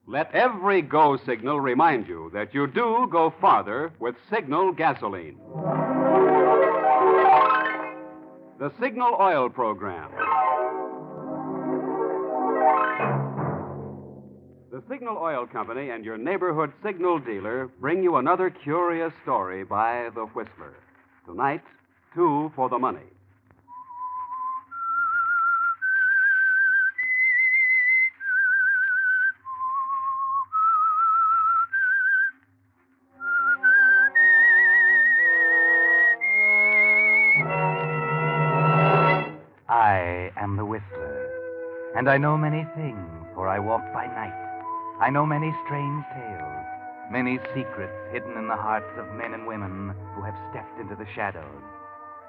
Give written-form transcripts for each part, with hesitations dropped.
Let every go signal remind you that you do go farther with Signal gasoline. The Signal Oil Program. The Signal Oil Company and your neighborhood Signal dealer bring you another curious story by The Whistler. Tonight, 2 for the money. I am the Whistler, and I know many things, for I walk by night. I know many strange tales, many secrets hidden in the hearts of men and women who have stepped into the shadows.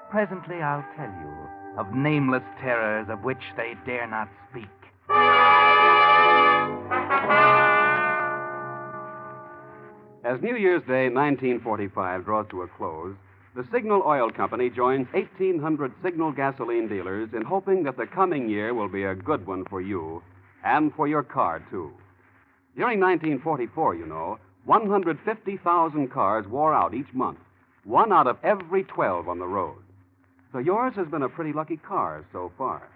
Presently I'll tell you of nameless terrors of which they dare not speak. As New Year's Day 1945 draws to a close, the Signal Oil Company joins 1,800 Signal gasoline dealers in hoping that the coming year will be a good one for you and for your car, too. During 1944, you know, 150,000 cars wore out each month, 1 out of every 12 on the road. So yours has been a pretty lucky car so far.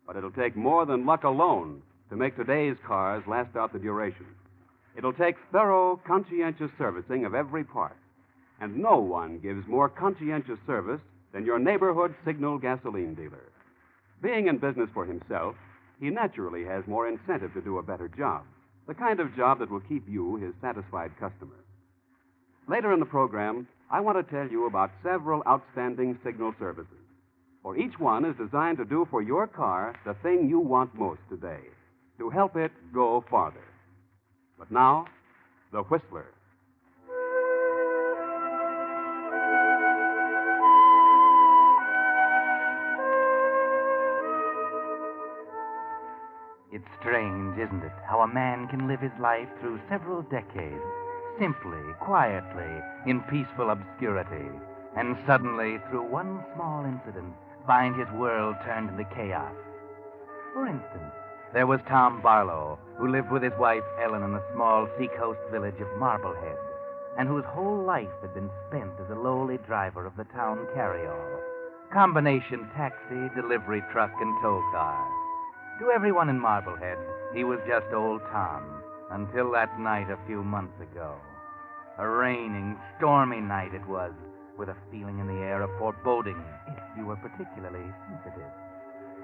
But it'll take more than luck alone to make today's cars last out the duration. It'll take thorough, conscientious servicing of every part. And no one gives more conscientious service than your neighborhood Signal gasoline dealer. Being in business for himself, he naturally has more incentive to do a better job, the kind of job that will keep you his satisfied customer. Later in the program, I want to tell you about several outstanding Signal services. For each one is designed to do for your car the thing you want most today, to help it go farther. But now, the Whistler. It's strange, isn't it, how a man can live his life through several decades, simply, quietly, in peaceful obscurity, and suddenly, through one small incident, find his world turned into chaos. For instance, there was Tom Barlow, who lived with his wife Ellen in the small seacoast village of Marblehead, and whose whole life had been spent as a lowly driver of the town carryall, combination taxi, delivery truck, and tow car. To everyone in Marblehead, he was just old Tom, until that night a few months ago. A raining, stormy night it was, with a feeling in the air of foreboding, if you were particularly sensitive.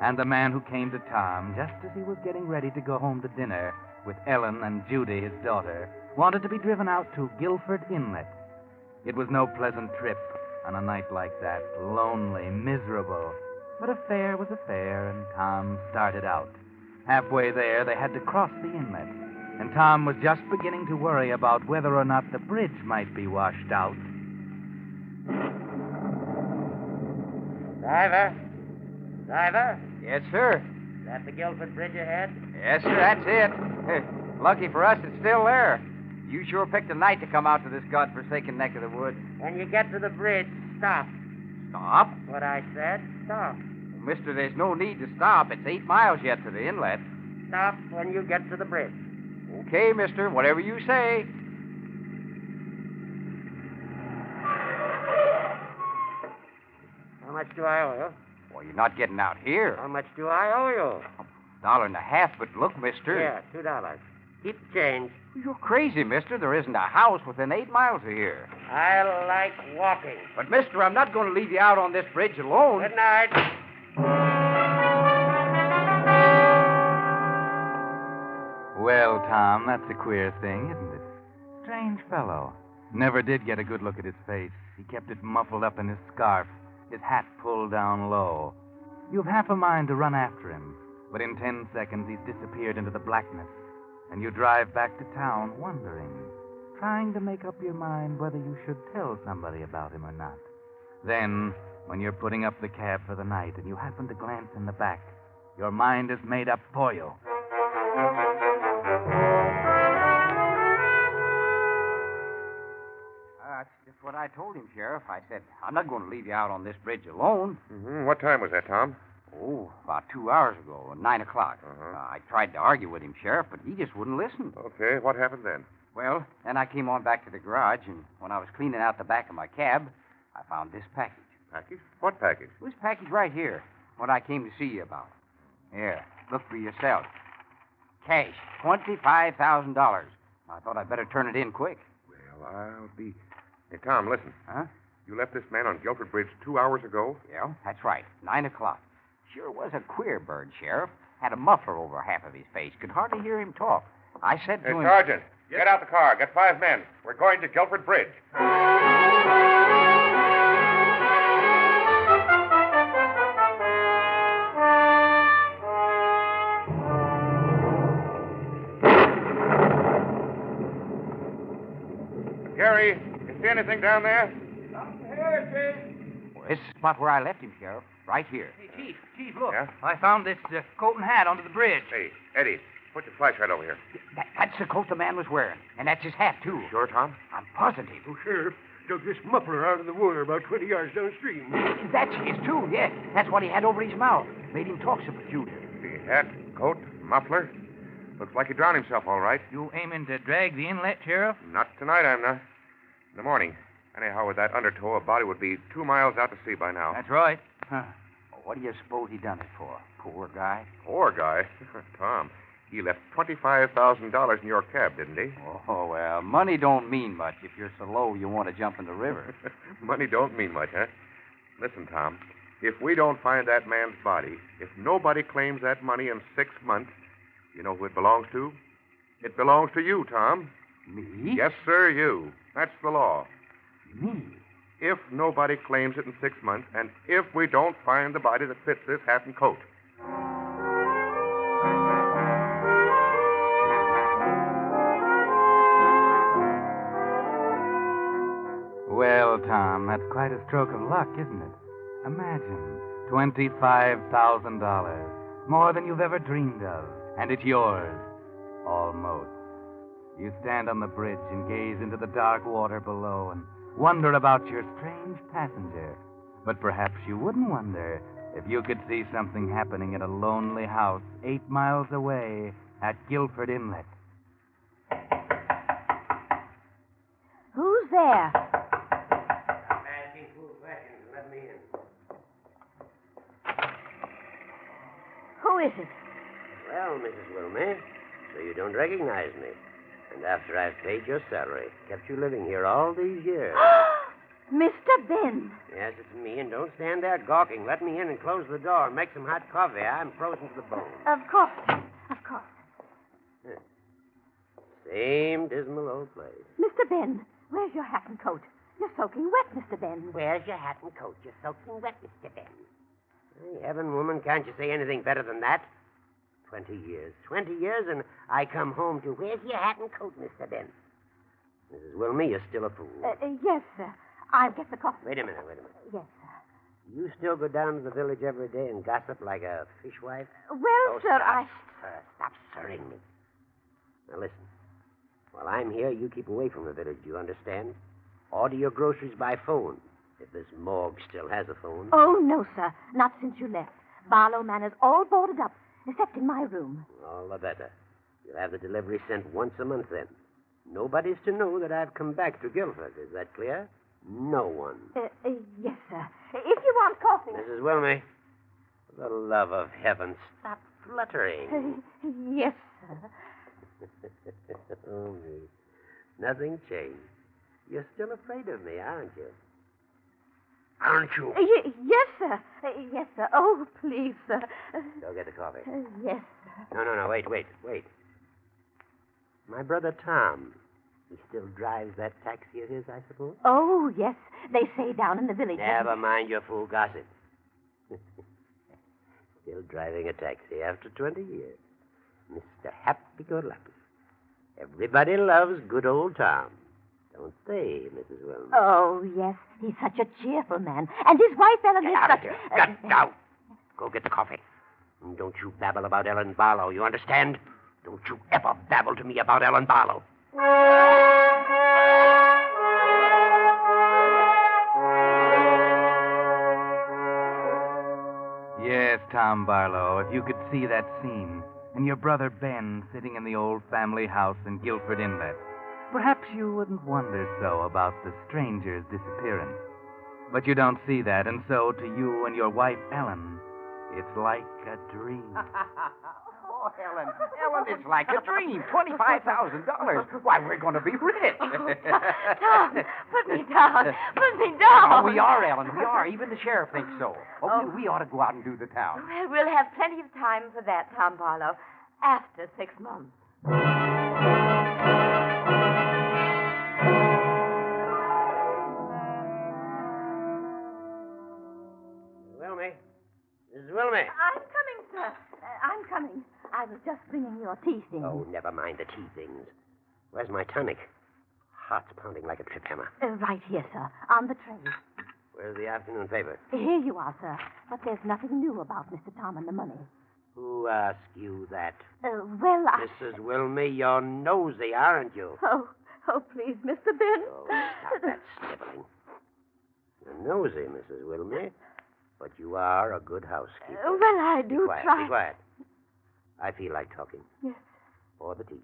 And the man who came to Tom, just as he was getting ready to go home to dinner with Ellen and Judy, his daughter, wanted to be driven out to Guilford Inlet. It was no pleasant trip on a night like that, lonely, miserable. But a fare was a fare, and Tom started out. Halfway there, they had to cross the inlet, and Tom was just beginning to worry about whether or not the bridge might be washed out. Driver? Driver? Yes, sir. Is that the Guilford Bridge ahead? Yes, sir, that's it. Lucky for us, it's still there. You sure picked a night to come out to this godforsaken neck of the woods. When you get to the bridge, stop. Stop? What I said, stop. Well, mister, there's no need to stop. It's 8 miles yet to the inlet. Stop when you get to the bridge. Okay, mister, whatever you say. How much do I owe you? Well, you're not getting out here. How much do I owe you? $1.50, but look, mister. Here, $2. Keep the change. You're crazy, mister. There isn't a house within 8 miles of here. I like walking. But, mister, I'm not going to leave you out on this bridge alone. Good night. Well, Tom, that's a queer thing, isn't it? Strange fellow. Never did get a good look at his face. He kept it muffled up in his scarf, his hat pulled down low. You've half a mind to run after him, but in 10 seconds he's disappeared into the blackness, and you drive back to town wondering, trying to make up your mind whether you should tell somebody about him or not. Then, when you're putting up the cab for the night and you happen to glance in the back, your mind is made up for you. That's just what I told him, Sheriff. I said, I'm not going to leave you out on this bridge alone. Mm-hmm. What time was that, Tom? Oh, about 2 hours ago, 9 o'clock. I tried to argue with him, Sheriff, but he just wouldn't listen. Okay, what happened then? Well, then I came on back to the garage, and when I was cleaning out the back of my cab, I found this package. Package? What package? This package right here, what I came to see you about. Here, look for yourself. Cash, $25,000. I thought I'd better turn it in quick. Well, I'll be... Hey, Tom, listen. Huh? You left this man on Guilford Bridge 2 hours ago? Yeah, that's right. 9 o'clock. Sure was a queer bird, Sheriff. Had a muffler over half of his face. Could hardly hear him talk. I said to Hey, him... Sergeant, get out the car. Get 5 men. We're going to Guilford Bridge. Gary, you see anything down there? Well, this is the spot where I left him, Sheriff. Right here. Hey, Chief, look. Yeah? I found this coat and hat under the bridge. Hey, Eddie, put your flashlight over here. That's the coat the man was wearing. And that's his hat, too. Sure, Tom? I'm positive. Oh, Sheriff, dug this muffler out of the water about 20 yards downstream. That's his, too, yes. That's what he had over his mouth. Made him talk so peculiar. The hat, coat, muffler. Looks like he drowned himself, all right. You aiming to drag the inlet, Sheriff? Not tonight, I'm not. In the morning. Anyhow, with that undertow, a body would be 2 miles out to sea by now. That's right. Huh. Well, what do you suppose he done it for? Poor guy. Poor guy. Tom, he left $25,000 in your cab, didn't he? Oh, well, money don't mean much if you're so low you want to jump in the river. Money don't mean much, huh? Listen, Tom, if we don't find that man's body, if nobody claims that money in 6 months, you know who it belongs to? It belongs to you, Tom. Me? Yes, sir, you. That's the law. Me? If nobody claims it in 6 months, and if we don't find the body that fits this hat and coat. Well, Tom, that's quite a stroke of luck, isn't it? Imagine, $25,000. More than you've ever dreamed of. And it's yours. Almost. You stand on the bridge and gaze into the dark water below and wonder about your strange passenger. But perhaps you wouldn't wonder if you could see something happening at a lonely house 8 miles away at Guilford Inlet. Who's there? Stop asking fool questions and let me in. Who is it? Well, Mrs. Wilmey, so you don't recognize me. And after I've paid your salary, kept you living here all these years. Mr. Ben. Yes, it's me, and don't stand there gawking. Let me in and close the door and make some hot coffee. I'm frozen to the bone. Of course. Of course. Same dismal old place. Mr. Ben, where's your hat and coat? You're soaking wet, Mr. Ben. Where's your hat and coat? You're soaking wet, Mr. Ben. Hey, heaven, woman, can't you say anything better than that? 20 years. 20 years, and I come home to, where's your hat and coat, Mr. Ben? Mrs. Wilmey, you're still a fool. Yes, sir. I'll get the coffee. Wait a minute. Yes, sir. You still go down to the village every day and gossip like a fishwife? Well, sir, Stop stirring me. Now, listen. While I'm here, you keep away from the village, do you understand? Order your groceries by phone, if this morgue still has a phone. Oh, no, sir. Not since you left. Barlow Manor's all boarded up, except in my room. All the better. You'll have the delivery sent once a month then. Nobody's to know that I've come back to Guilford. Is that clear? No one. Yes, sir. If you want coffee... Mrs. Wilmey, for the love of heaven, stop fluttering. Yes, sir. Oh, me. Nothing changed. You're still afraid of me, aren't you? Aren't you? Yes, sir. Yes, sir. Oh, please, sir. Go get the coffee. Yes, sir. No, wait. My brother Tom, he still drives that taxi of his, I suppose? Oh, yes. They say down in the village. Never mind your fool gossip. Still driving a taxi after 20 years. Mr. Happy-Go-Lucky. Everybody loves good old Tom. Don't they, Mrs. Wilmot? Oh, yes. He's such a cheerful man. And his wife, Ellen, Get is out such... of here. Get out. Go get the coffee. And don't you babble about Ellen Barlow, you understand? Don't you ever babble to me about Ellen Barlow. Yes, Yes, Tom Barlow, if you could see that scene, and your brother Ben sitting in the old family house in Guilford Inlet, perhaps you wouldn't wonder so about the stranger's disappearance. But you don't see that, and so to you and your wife, Ellen, it's like a dream. Oh, Ellen, it's like a dream. $25,000. Why, we're going to be rich. Tom, put me down. Put me down. Oh, we are, Ellen. We are. Even the sheriff thinks so. Oh, we ought to go out and do the town. Well, we'll have plenty of time for that, Tom Barlow, after 6 months. Wilmy. Mrs. Wilmy. I'm coming, sir. I'm coming. I was just bringing your tea things. Oh, never mind the tea things. Where's my tonic? Heart's pounding like a trip hammer. Right here, sir, on the tray. Where's the afternoon paper? Here you are, sir. But there's nothing new about Mr. Tom and the money. Who asked you that? Well, Mrs. Wilmy, you're nosy, aren't you? Oh, please, Mr. Ben. Oh, stop that sniveling. You're nosy, Mrs. Wilmy, but you are a good housekeeper. Well, I do Be quiet, try. Be quiet. I feel like talking. Yes. Pour the tea.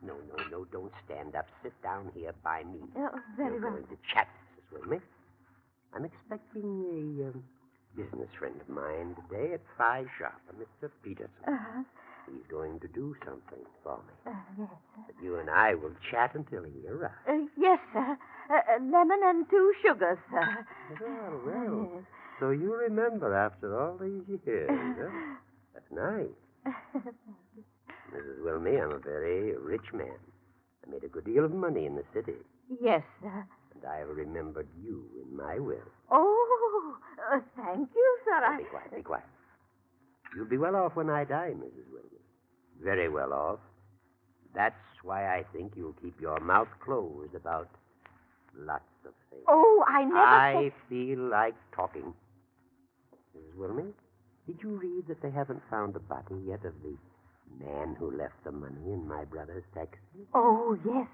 No, don't stand up. Sit down here by me. Oh, very We're well. going to chat, Mrs. Wilmy. I'm expecting a business friend of mine today at 5 sharp, a Mr. Peterson. Uh-huh. He's going to do something for me. Yes, But you and I will chat until he arrives. sir. Yes, sir. Lemon and 2 sugars, sir. Well. Yes. So you remember after all these years, huh? That's nice. Mrs. Wilmy, I'm a very rich man. I made a good deal of money in the city, Yes, sir. and I have remembered you in my will. Oh, thank you, sir. Now, be quiet. You'll be well off when I die, Mrs. Wilmy. Very well off. That's why I think you'll keep your mouth closed about lots of things. Oh, I never I feel like talking. Mrs. Wilmy, did you read that they haven't found the body yet of the man who left the money in my brother's taxi? Oh, yes.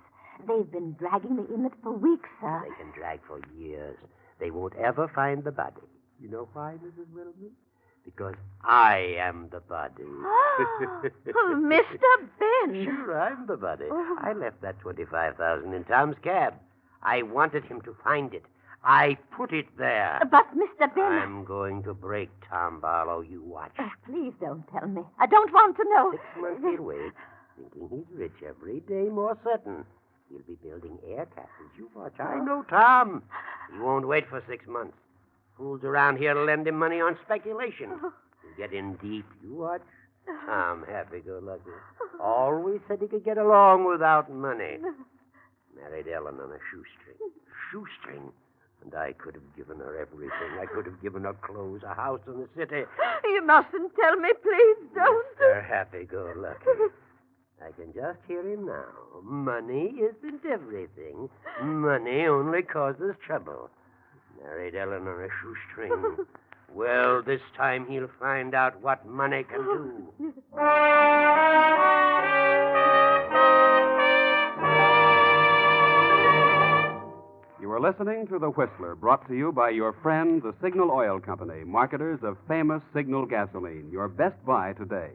They've been dragging the inlet for weeks, sir. They can drag for years. They won't ever find the body. You know why, Mrs. Wilmy? Because I am the body. Oh, Mr. Ben. Sure, I'm the body. Oh. I left that $25,000 in Tom's cab. I wanted him to find it. I put it there. But, Mr. Ben... I'm going to break Tom Barlow. You watch. Please don't tell me. I don't want to know. 6 months he'll wait, thinking he's rich every day more certain. He'll be building air castles. You watch. I know Tom. He won't wait for 6 months. Fools around here lend him money on speculation. He'll get in deep. You watch. Tom, happy-go-lucky. Always said he could get along without money. Married Ellen on a shoestring. Shoestring? And I could have given her everything. I could have given her clothes, a house in the city. You mustn't tell me. Please don't. Mr. Happy-go-lucky. I can just hear him now. Money isn't everything. Money only causes trouble. Married Ellen on a shoestring. Well, this time he'll find out what money can do. You are listening to The Whistler, brought to you by your friend, the Signal Oil Company, marketers of famous Signal gasoline, your best buy today.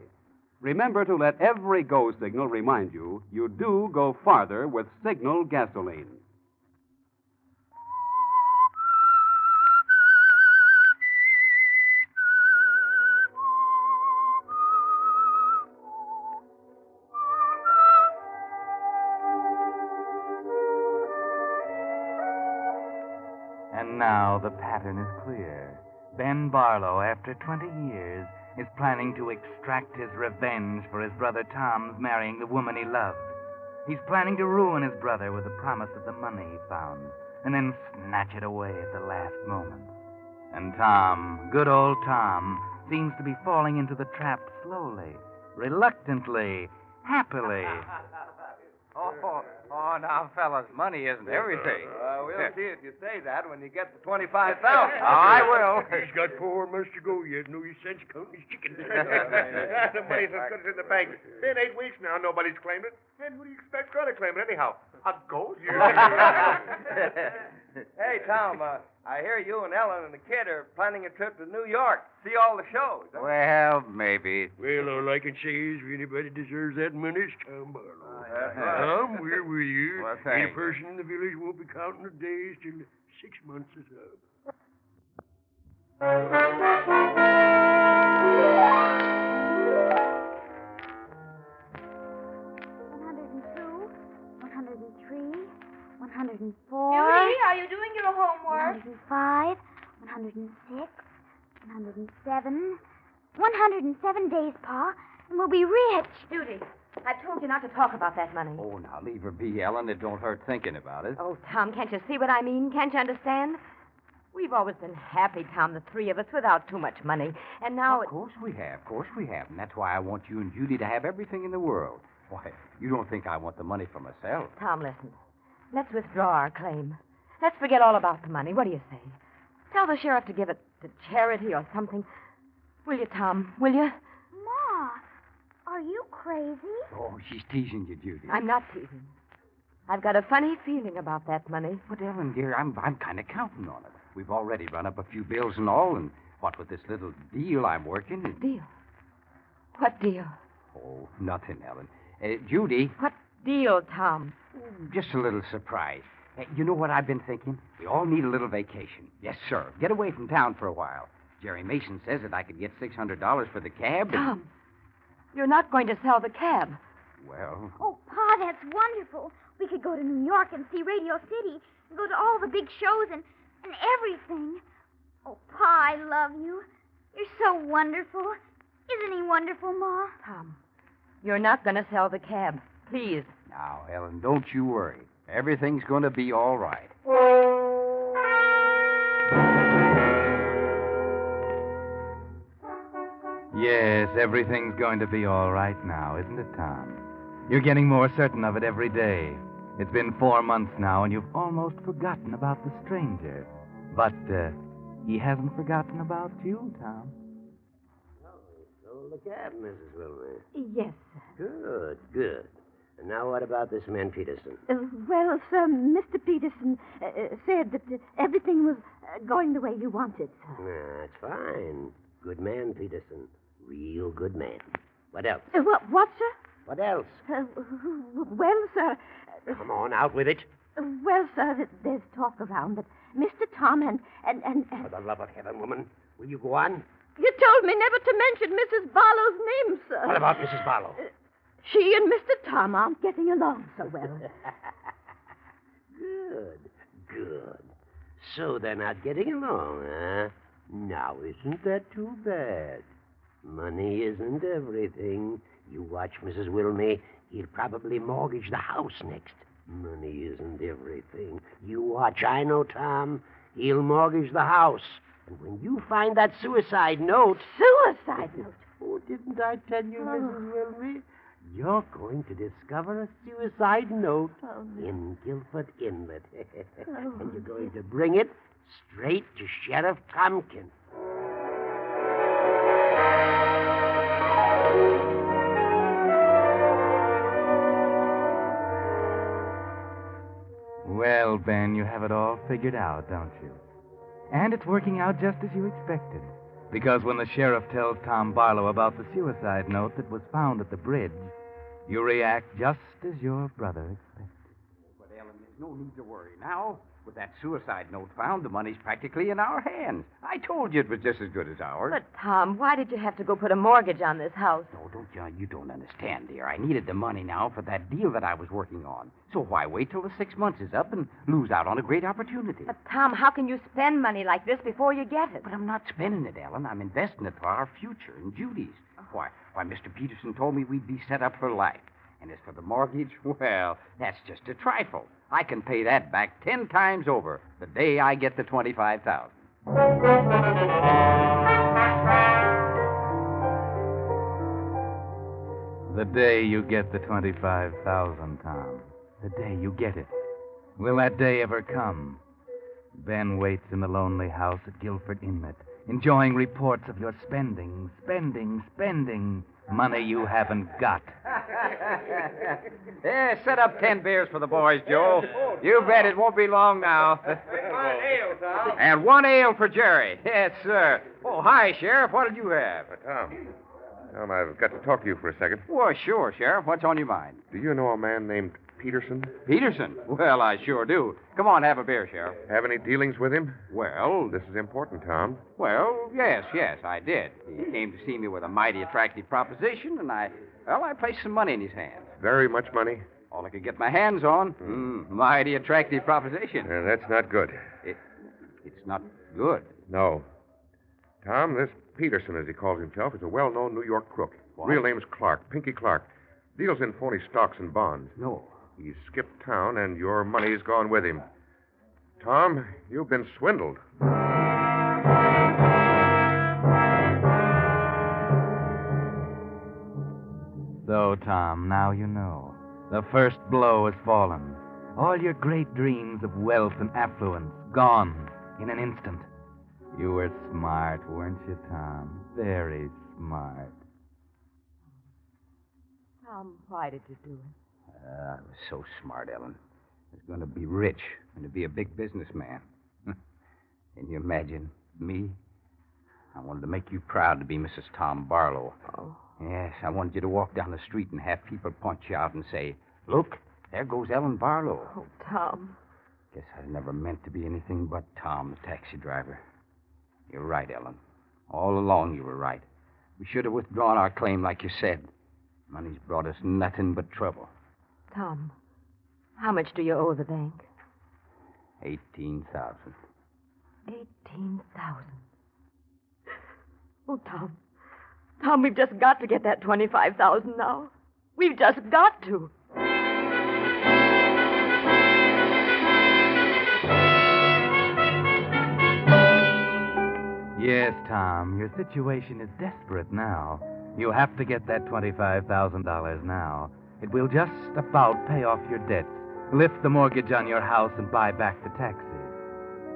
Remember to let every go signal remind you do go farther with Signal gasoline. And now the pattern is clear. Ben Barlow, after 20 years, is planning to extract his revenge for his brother Tom's marrying the woman he loved. He's planning to ruin his brother with the promise of the money he found, and then snatch it away at the last moment. And Tom, good old Tom, seems to be falling into the trap slowly, reluctantly, happily. Oh, now, fellas, money isn't everything. We'll see if you say that when you get the $25,000. I will. He's got 4 months to go yet. No use sense counting his chickens. The money's as good as in the bank. In 8 weeks now, nobody's claimed it. And who do you expect's going to claim it anyhow? A ghost? Hey, Tom, I hear you and Ellen and the kid are planning a trip to New York. See all the shows. Huh? Well, maybe. Well, all I can say is if anybody deserves that money, it's Tom Barlow. Tom, we're with you. Well, Ain't thanks. a person in the village won't be counting the days till 6 months is up. 104. Judy, are you doing your homework? 105, 106, 107. 107 days, Pa, and we'll be rich. Judy, I told you not to talk about that money. Oh, now leave her be, Ellen. It don't hurt thinking about it. Oh, Tom, can't you see what I mean? Can't you understand? We've always been happy, Tom, the three of us, without too much money. And now Of course we have. And that's why I want you and Judy to have everything in the world. Why, you don't think I want the money for myself. Tom, listen. Let's withdraw our claim. Let's forget all about the money. What do you say? Tell the sheriff to give it to charity or something. Will you, Tom? Will you? Ma, are you crazy? Oh, she's teasing you, Judy. I'm not teasing. I've got a funny feeling about that money. But, Ellen, dear, I'm kind of counting on it. We've already run up a few bills and all, and what with this little deal I'm working... Deal? What deal? Oh, nothing, Ellen. Judy... What deal, Tom? Just a little surprise. You know what I've been thinking? We all need a little vacation. Yes, sir. Get away from town for a while. Jerry Mason says that I could get $600 for the cab. Tom, you're not going to sell the cab. Well... Oh, Pa, that's wonderful. We could go to New York and see Radio City and go to all the big shows and everything. Oh, Pa, I love you. You're so wonderful. Isn't he wonderful, Ma? Tom, you're not going to sell the cab. Please. Now, Ellen, don't you worry. Everything's going to be all right. Yes, everything's going to be all right now, isn't it, Tom? You're getting more certain of it every day. It's been 4 months now, and you've almost forgotten about the stranger. But he hasn't forgotten about you, Tom. Oh, you sold the cab, Mrs. Wilmer. Yes, Good, good. And now what about this man Peterson? Well, sir, Mr. Peterson said that everything was going the way you wanted, sir. That's fine. Good man, Peterson. Real good man. What else? What, sir? What else? Well, sir... Come on, out with it. Well, sir, there's talk around that Mr. Tom and... For the love of heaven, woman, will you go on? You told me never to mention Mrs. Barlow's name, sir. What about Mrs. Barlow? She and Mr. Tom aren't getting along so well. Good. So they're not getting along, huh? Now, isn't that too bad? Money isn't everything. You watch, Mrs. Wilmey. He'll probably mortgage the house next. Money isn't everything. You watch. I know, Tom. He'll mortgage the house. And when you find that suicide note... Suicide note? Oh, didn't I tell you, Mrs. Wilmey? You're going to discover a suicide note in Guilford Inlet. And you're going to bring it straight to Sheriff Tompkins. Well, Ben, you have it all figured out, don't you? And it's working out just as you expected. Because when the sheriff tells Tom Barlow about the suicide note that was found at the bridge, you react just as your brother expected. But, Ellen, there's no need to worry now. With that suicide note found, the money's practically in our hands. I told you it was just as good as ours. But, Tom, why did you have to go put a mortgage on this house? No, you don't understand, dear. I needed the money now for that deal that I was working on. So why wait till the 6 months is up and lose out on a great opportunity? But, Tom, how can you spend money like this before you get it? But I'm not spending it, Ellen. I'm investing it for our future and Judy's. Why, Mr. Peterson told me we'd be set up for life. And as for the mortgage, well, that's just a trifle. I can pay that back 10 times over the day I get the $25,000. The day you get the $25,000, Tom. The day you get it. Will that day ever come? Ben waits in the lonely house at Guilford Inlet, enjoying reports of your spending. Money you haven't got. Yeah, set up 10 beers for the boys, Joe. You bet it won't be long now. ale, Tom. And 1 ale for Jerry. Yes, sir. Oh, hi, Sheriff. What did you have? Tom, I've got to talk to you for a second. Well, sure, Sheriff. What's on your mind? Do you know a man named Peterson? Peterson? Well, I sure do. Come on, have a beer, Sheriff. Have any dealings with him? Well, This is important, Tom. yes, I did. He came to see me with a mighty attractive proposition, and I placed some money in his hands. Very much money? All I could get my hands on. Mighty attractive proposition. That's not good. It's not good. No. Tom, this Peterson, as he calls himself, is a well-known New York crook. What? Real name's Clark, Pinky Clark. Deals in phony stocks and bonds. No. He's skipped town, and your money's gone with him. Tom, you've been swindled. So, Tom, now you know. The first blow has fallen. All your great dreams of wealth and affluence gone in an instant. You were smart, weren't you, Tom? Very smart. Tom, why did you do it? I was so smart, Ellen. I was going to be rich and to be a big businessman. Can you imagine me? I wanted to make you proud to be Mrs. Tom Barlow. Oh. Yes, I wanted you to walk down the street and have people point you out and say, "Look, there goes Ellen Barlow." Oh, Tom. Guess I never meant to be anything but Tom, the taxi driver. You're right, Ellen. All along you were right. We should have withdrawn our claim like you said. Money's brought us nothing but trouble. Tom, how much do you owe the bank? 18,000. 18,000. Oh, Tom. Tom, we've just got to get that 25,000 now. We've just got to. Yes, Tom, your situation is desperate now. You have to get that $25,000 now. It will just about pay off your debts, lift the mortgage on your house, and buy back the taxi.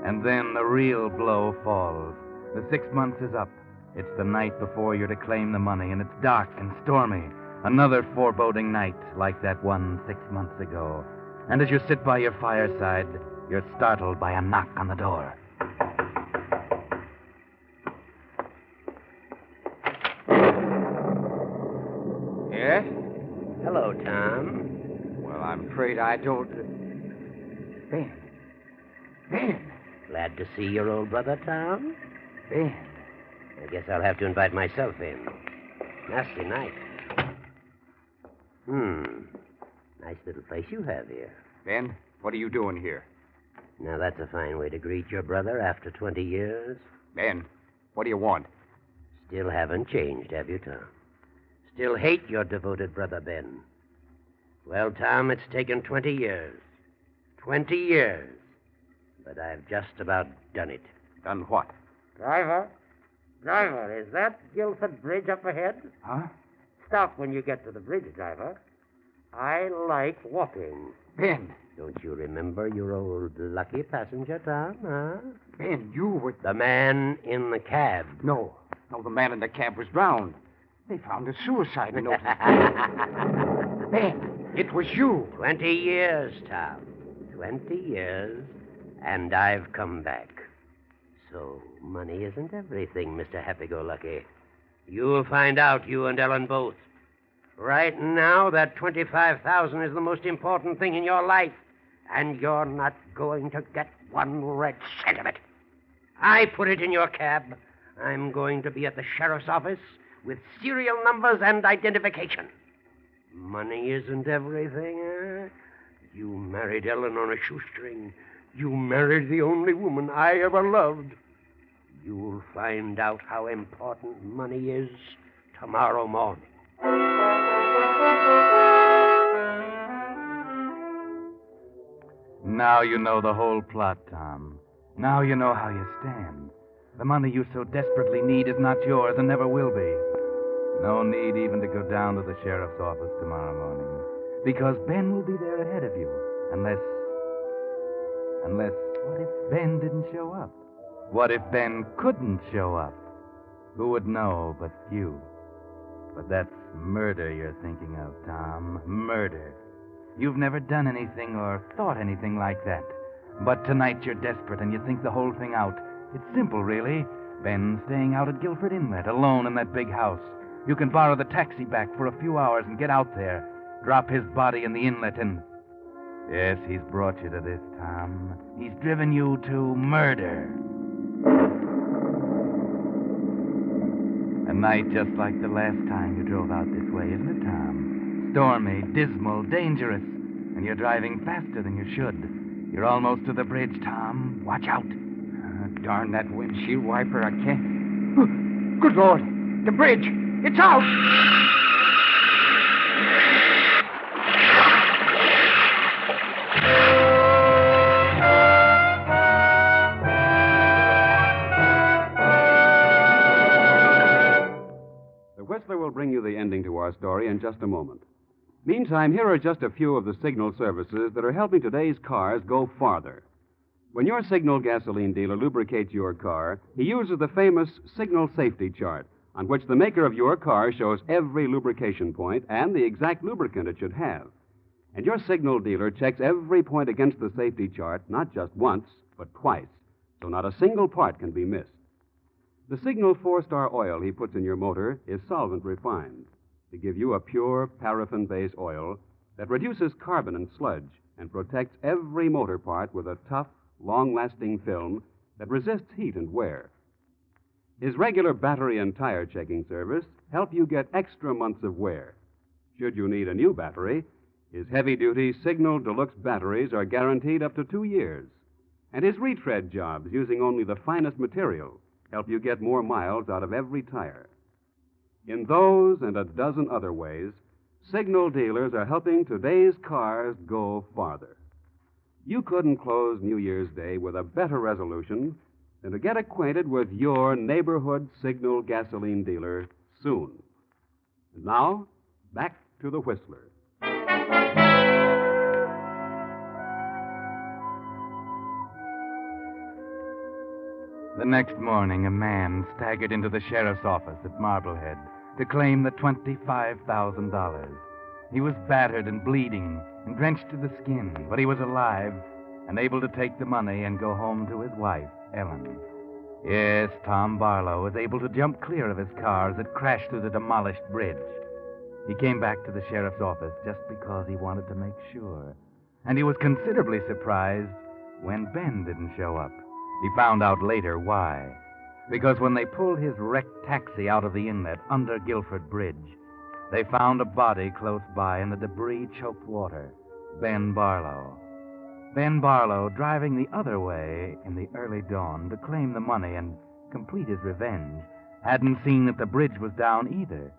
And then the real blow falls. The 6 months is up. It's the night before you're to claim the money, and it's dark and stormy. Another foreboding night like that one 6 months ago. And as you sit by your fireside, you're startled by a knock on the door. Yes? Hello, Tom. Well, I'm afraid I don't... Ben. Ben. Glad to see your old brother, Tom. Ben. I guess I'll have to invite myself in. Nasty night. Nice little place you have here. Ben, what are you doing here? Now, that's a fine way to greet your brother after 20 years. Ben, what do you want? Still haven't changed, have you, Tom? Still hate your devoted brother, Ben. Well, Tom, it's taken 20 years. 20 years. But I've just about done it. Done what? Driver, is that Guilford Bridge up ahead? Huh? Stop when you get to the bridge, driver. I like walking. Ben. Don't you remember your old lucky passenger, Tom, huh? Ben, you were... The man in the cab. No, the man in the cab was drowned. They found a suicide note. Ben, it was you. 20 years, Tom. 20 years, and I've come back. So, money isn't everything, Mr. Happy-Go-Lucky. You'll find out, you and Ellen both. Right now, that 25,000 is the most important thing in your life, and you're not going to get one red cent of it. I put it in your cab. I'm going to be at the sheriff's office with serial numbers and identification. Money isn't everything, eh? You married Ellen on a shoestring. You married the only woman I ever loved. You'll find out how important money is tomorrow morning. Now you know the whole plot, Tom. Now you know how you stand. The money you so desperately need is not yours and never will be. No need even to go down to the sheriff's office tomorrow morning, because Ben will be there ahead of you, unless, what if Ben didn't show up? What if Ben couldn't show up? Who would know but you? But that's murder you're thinking of, Tom. Murder. You've never done anything or thought anything like that. But tonight you're desperate and you think the whole thing out. It's simple, really. Ben's staying out at Guilford Inlet, alone in that big house. You can borrow the taxi back for a few hours and get out there. Drop his body in the inlet and... Yes, he's brought you to this, Tom. He's driven you to murder. A night just like the last time you drove out this way, isn't it, Tom? Stormy, dismal, dangerous. And you're driving faster than you should. You're almost to the bridge, Tom. Watch out. Darn that windshield wiper, I can't. Good Lord, the bridge. It's out. The Whistler will bring you the ending to our story in just a moment. Meantime, here are just a few of the signal services that are helping today's cars go farther. When your Signal gasoline dealer lubricates your car, he uses the famous Signal Safety Chart, on which the maker of your car shows every lubrication point and the exact lubricant it should have. And your Signal dealer checks every point against the safety chart, not just once, but twice, so not a single part can be missed. The Signal 4-star oil he puts in your motor is solvent refined to give you a pure paraffin-based oil that reduces carbon and sludge and protects every motor part with a tough, long-lasting film that resists heat and wear. His regular battery and tire checking service help you get extra months of wear. Should you need a new battery, his heavy-duty Signal Deluxe batteries are guaranteed up to 2 years. And his retread jobs, using only the finest material, help you get more miles out of every tire. In those and a dozen other ways, Signal dealers are helping today's cars go farther. You couldn't close New Year's Day with a better resolution than to get acquainted with your neighborhood Signal gasoline dealer soon. And now, back to the Whistler. The next morning, a man staggered into the sheriff's office at Marblehead to claim the $25,000. He was battered and bleeding and drenched to the skin, but he was alive and able to take the money and go home to his wife, Ellen. Yes, Tom Barlow was able to jump clear of his car as it crashed through the demolished bridge. He came back to the sheriff's office just because he wanted to make sure. And he was considerably surprised when Ben didn't show up. He found out later why. Because when they pulled his wrecked taxi out of the inlet under Guilford Bridge, they found a body close by in the debris-choked water. Ben Barlow. Ben Barlow, driving the other way in the early dawn to claim the money and complete his revenge, hadn't seen that the bridge was down either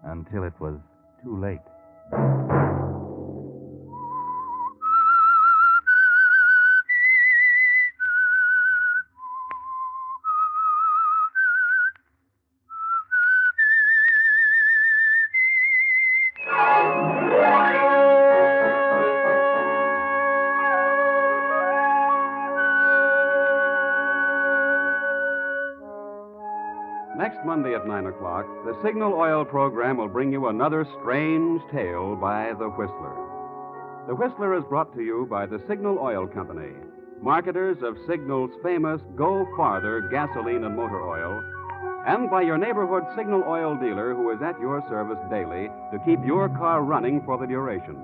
until it was too late. Next Monday at 9 o'clock, the Signal Oil program will bring you another strange tale by The Whistler. The Whistler is brought to you by the Signal Oil Company, marketers of Signal's famous Go Farther gasoline and motor oil, and by your neighborhood Signal Oil dealer who is at your service daily to keep your car running for the duration.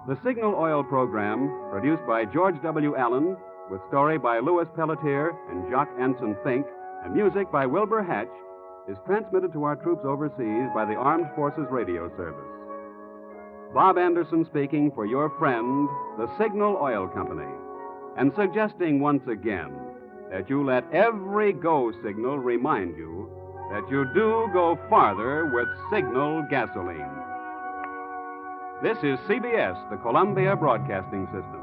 The Signal Oil program, produced by George W. Allen, with story by Louis Pelletier and Jacques Anson Fink, and music by Wilbur Hatch, is transmitted to our troops overseas by the Armed Forces Radio Service. Bob Anderson speaking for your friend, the Signal Oil Company, and suggesting once again that you let every go signal remind you that you do go farther with Signal gasoline. This is CBS, the Columbia Broadcasting System.